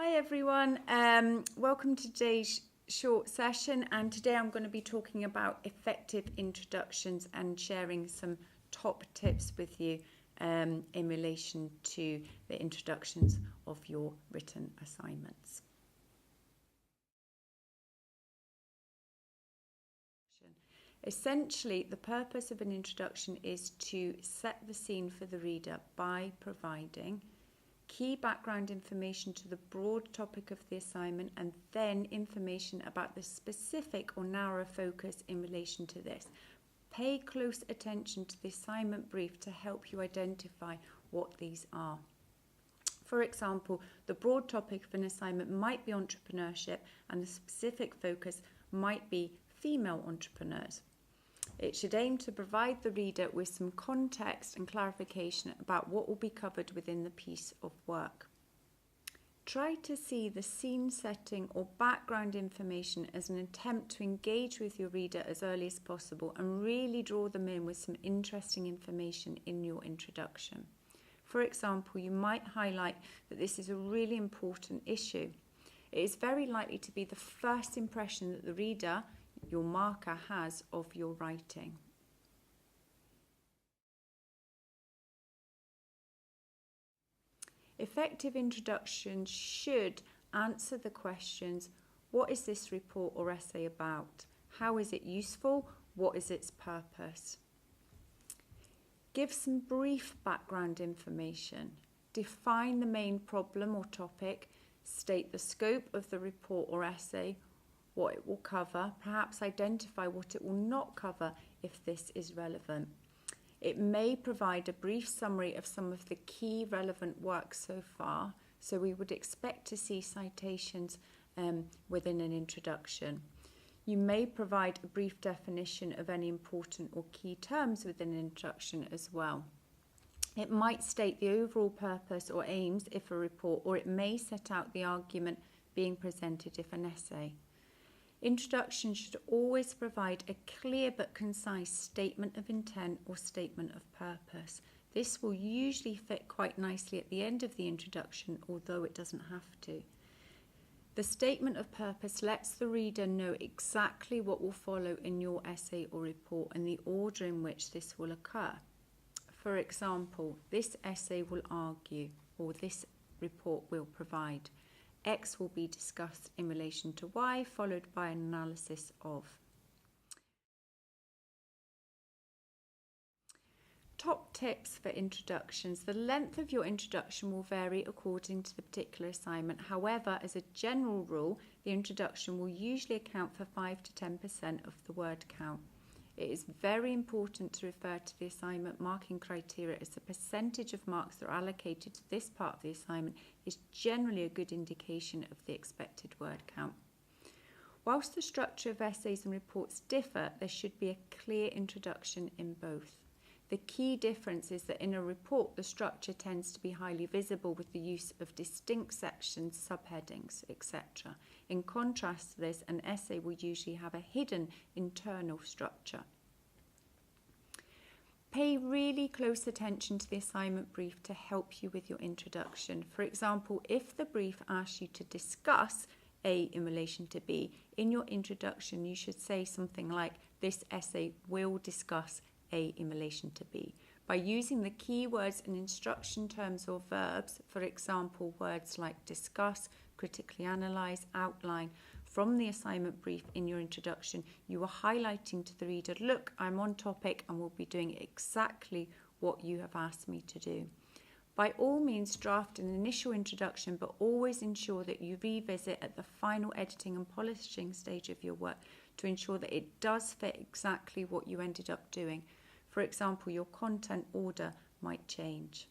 Hi everyone, welcome to today's short session, and today I'm going to be talking about effective introductions and sharing some top tips with you in relation to the introductions of your written assignments. Essentially, the purpose of an introduction is to set the scene for the reader by providing key background information to the broad topic of the assignment and then information about the specific or narrow focus in relation to this. Pay close attention to the assignment brief to help you identify what these are. For example, the broad topic of an assignment might be entrepreneurship and the specific focus might be female entrepreneurs. It should aim to provide the reader with some context and clarification about what will be covered within the piece of work. Try to see the scene setting or background information as an attempt to engage with your reader as early as possible and really draw them in with some interesting information in your introduction. For example, you might highlight that this is a really important issue. It is very likely to be the first impression that the reader, your marker, has of your writing. Effective introductions should answer the questions: what is this report or essay about? How is it useful? What is its purpose? Give some brief background information. Define the main problem or topic. State the scope of the report or essay, what it will cover, perhaps identify what it will not cover if this is relevant. It may provide a brief summary of some of the key relevant works so far, so we would expect to see citations within an introduction. You may provide a brief definition of any important or key terms within an introduction as well. It might state the overall purpose or aims if a report, or it may set out the argument being presented if an essay. Introduction should always provide a clear but concise statement of intent or statement of purpose. This will usually fit quite nicely at the end of the introduction, although it doesn't have to. The statement of purpose lets the reader know exactly what will follow in your essay or report and the order in which this will occur. For example, this essay will argue, or this report will provide. X will be discussed in relation to Y, followed by an analysis of. Top tips for introductions. The length of your introduction will vary according to the particular assignment. However, as a general rule, the introduction will usually account for 5 to 10% of the word count. It is very important to refer to the assignment marking criteria, as the percentage of marks that are allocated to this part of the assignment is generally a good indication of the expected word count. Whilst the structure of essays and reports differ, there should be a clear introduction in both. The key difference is that in a report, the structure tends to be highly visible with the use of distinct sections, subheadings, etc. In contrast to this, an essay will usually have a hidden internal structure. Pay really close attention to the assignment brief to help you with your introduction. For example, if the brief asks you to discuss A in relation to B, in your introduction you should say something like, this essay will discuss A in relation to B. By using the keywords and instruction terms or verbs, for example, words like discuss, critically analyse, outline, from the assignment brief in your introduction, you are highlighting to the reader, look, I'm on topic and will be doing exactly what you have asked me to do. By all means, draft an initial introduction, but always ensure that you revisit at the final editing and polishing stage of your work to ensure that it does fit exactly what you ended up doing. For example, your content order might change.